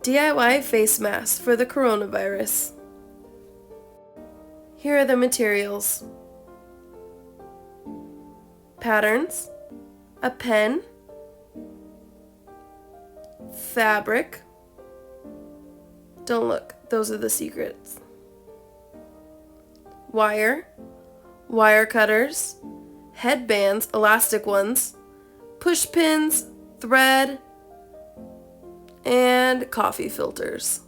DIY face mask for the coronavirus. Here are the materials: patterns, a pen, fabric. Don't look, those are the secrets. Wire, wire cutters, headbands, elastic ones, push pins, thread, and coffee filters.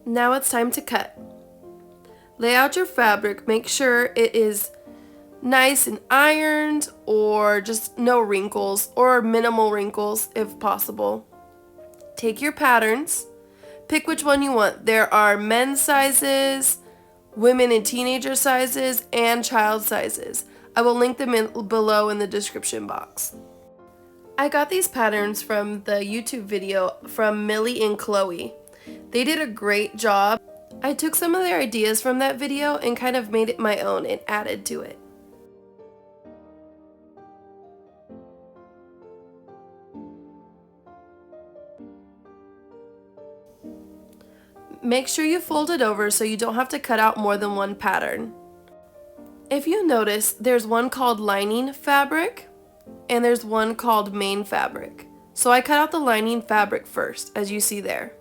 Now it's time to cut. Lay out your fabric, make sure it is nice and ironed or just no wrinkles or minimal wrinkles if possible. Take your patterns, pick which one you want. There are men's sizes, women and teenager sizes, and child sizes. I will link them below in the description box. I got these patterns from the YouTube video from Millie and Chloe. They did a great job. I took some of their ideas from that video and kind of made it my own and added to it. Make sure you fold it over so you don't have to cut out more than one pattern. If you notice, there's one called lining fabric and there's one called main fabric. So I cut out the lining fabric first, as you see there.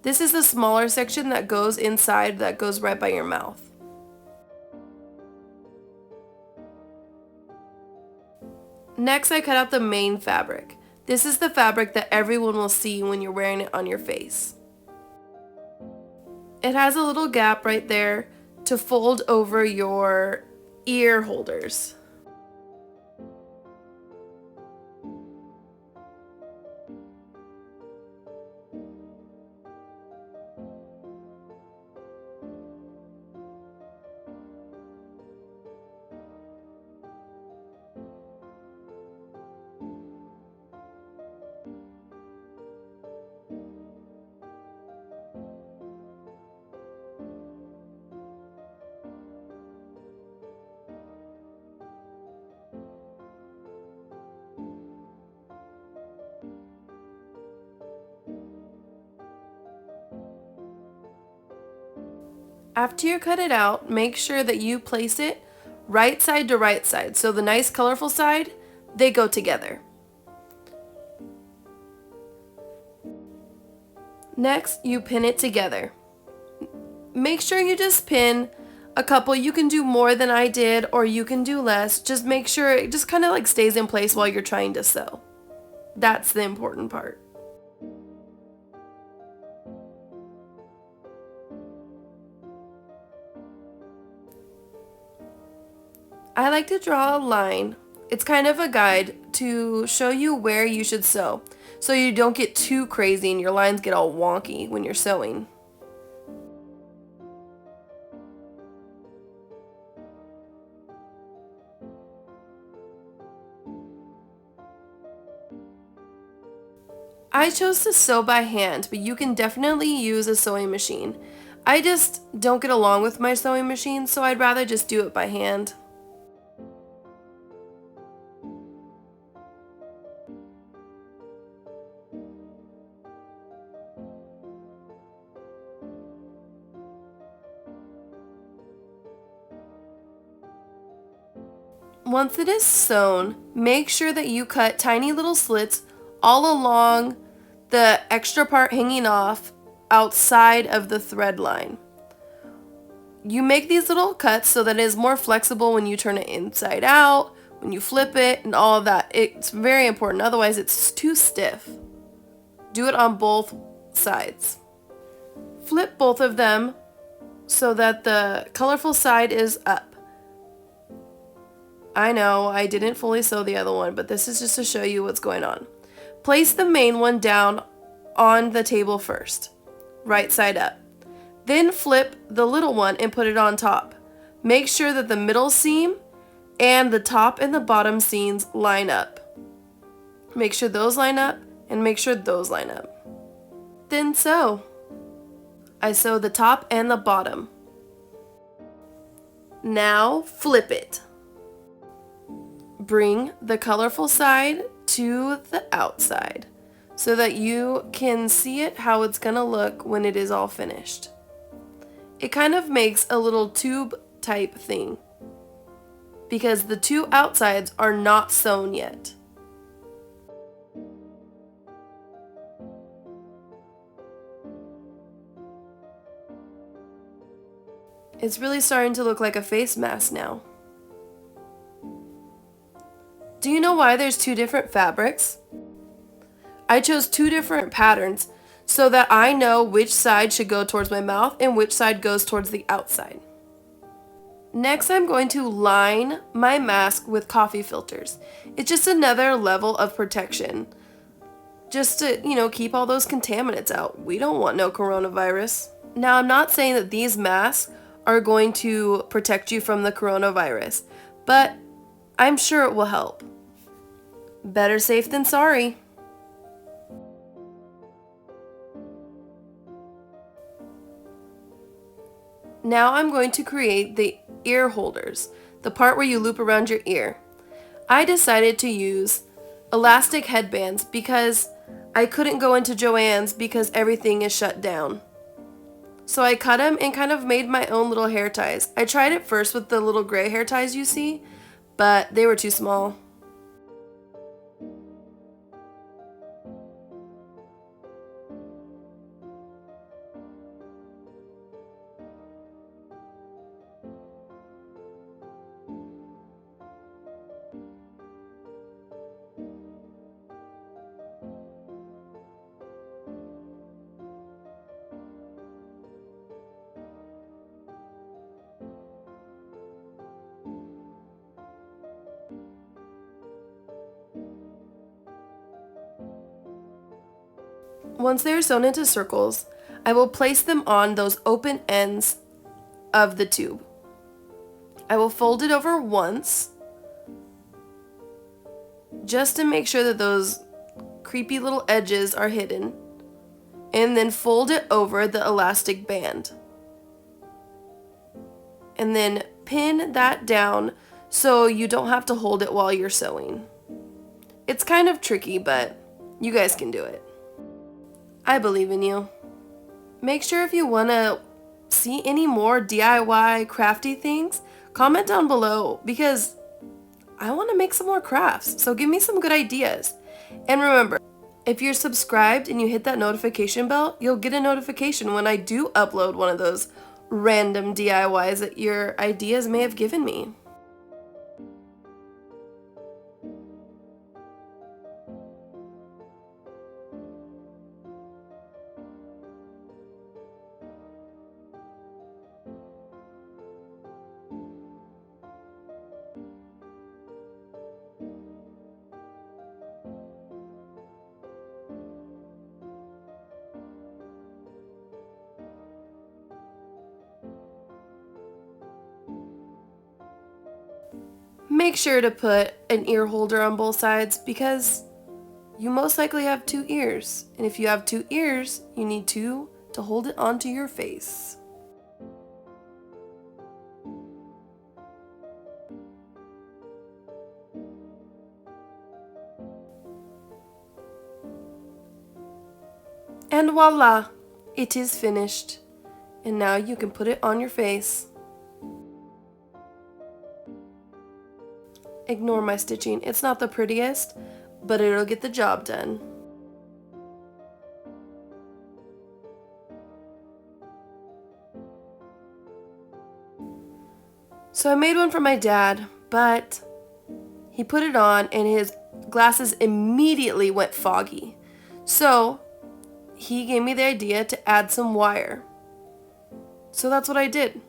This is the smaller section that goes inside, that goes right by your mouth. Next, I cut out the main fabric. This is the fabric that everyone will see when you're wearing it on your face. It has a little gap right there to fold over your ear holders. After you cut it out, make sure that you place it right side to right side. So the nice colorful side, they go together. Next, you pin it together. Make sure you just pin a couple. You can do more than I did or you can do less. Just make sure it just kind of like stays in place while you're trying to sew. That's the important part. I like to draw a line. It's kind of a guide to show you where you should sew, so you don't get too crazy and your lines get all wonky when you're sewing. I chose to sew by hand, but you can definitely use a sewing machine. I just don't get along with my sewing machine, so I'd rather just do it by hand. Once it is sewn, make sure that you cut tiny little slits all along the extra part hanging off outside of the thread line. You make these little cuts so that it is more flexible when you turn it inside out, when you flip it, and all of that. It's very important, otherwise it's too stiff. Do it on both sides. Flip both of them so that the colorful side is up. I know, I didn't fully sew the other one, but this is just to show you what's going on. Place the main one down on the table first, right side up. Then flip the little one and put it on top. Make sure that the middle seam and the top and the bottom seams line up. Make sure those line up and make sure those line up. Then sew. I sew the top and the bottom. Now flip it. Bring the colorful side to the outside so that you can see it how it's gonna look when it is all finished. It kind of makes a little tube type thing because the two outsides are not sewn yet. It's really starting to look like a face mask now. Do you know why there's two different fabrics? I chose two different patterns so that I know which side should go towards my mouth and which side goes towards the outside. Next, I'm going to line my mask with coffee filters. It's just another level of protection. Just to, keep all those contaminants out. We don't want no coronavirus. Now, I'm not saying that these masks are going to protect you from the coronavirus, but I'm sure it will help. Better safe than sorry. Now I'm going to create the ear holders, the part where you loop around your ear. I decided to use elastic headbands because I couldn't go into Joann's because everything is shut down. So I cut them and kind of made my own little hair ties. I tried it first with the little gray hair ties you see, but they were too small. Once they are sewn into circles, I will place them on those open ends of the tube. I will fold it over once just to make sure that those creepy little edges are hidden, and then fold it over the elastic band. And then pin that down so you don't have to hold it while you're sewing. It's kind of tricky, but you guys can do it. I believe in you. Make sure if you want to see any more DIY crafty things, comment down below because I want to make some more crafts. So give me some good ideas. And remember, if you're subscribed and you hit that notification bell, you'll get a notification when I do upload one of those random DIYs that your ideas may have given me. Make sure to put an ear holder on both sides because you most likely have two ears. And if you have two ears, you need two to hold it onto your face. And voila, it is finished. And now you can put it on your face. Ignore my stitching. It's not the prettiest, but it'll get the job done. So I made one for my dad, but he put it on and his glasses immediately went foggy. So he gave me the idea to add some wire. So that's what I did.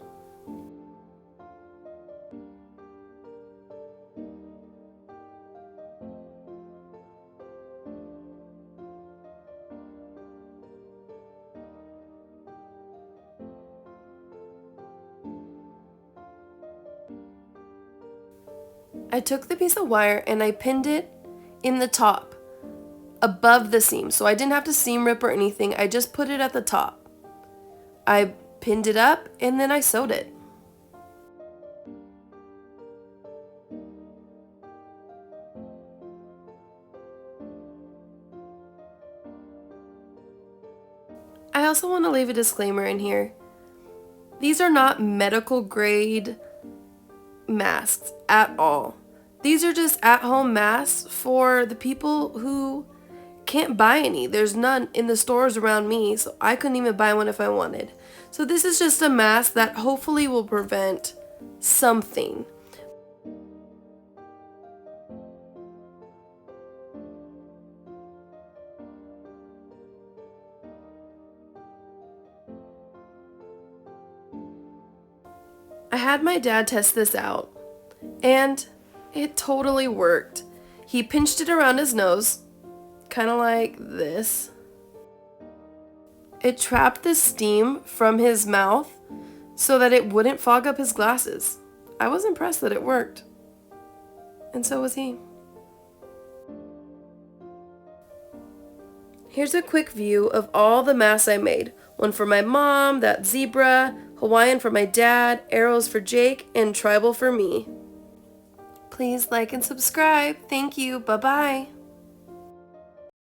I took the piece of wire and I pinned it in the top above the seam. So I didn't have to seam rip or anything. I just put it at the top. I pinned it up and then I sewed it. I also want to leave a disclaimer in here. These are not medical grade masks at all. These are just at-home masks for the people who can't buy any. There's none in the stores around me, so I couldn't even buy one if I wanted. So this is just a mask that hopefully will prevent something. I had my dad test this out, and it totally worked. He pinched it around his nose, kind of like this. It trapped the steam from his mouth so that it wouldn't fog up his glasses. I was impressed that it worked. And so was he. Here's a quick view of all the masks I made. One for my mom, that zebra, Hawaiian for my dad, arrows for Jake, and tribal for me. Please like and subscribe. Thank you. Bye-bye.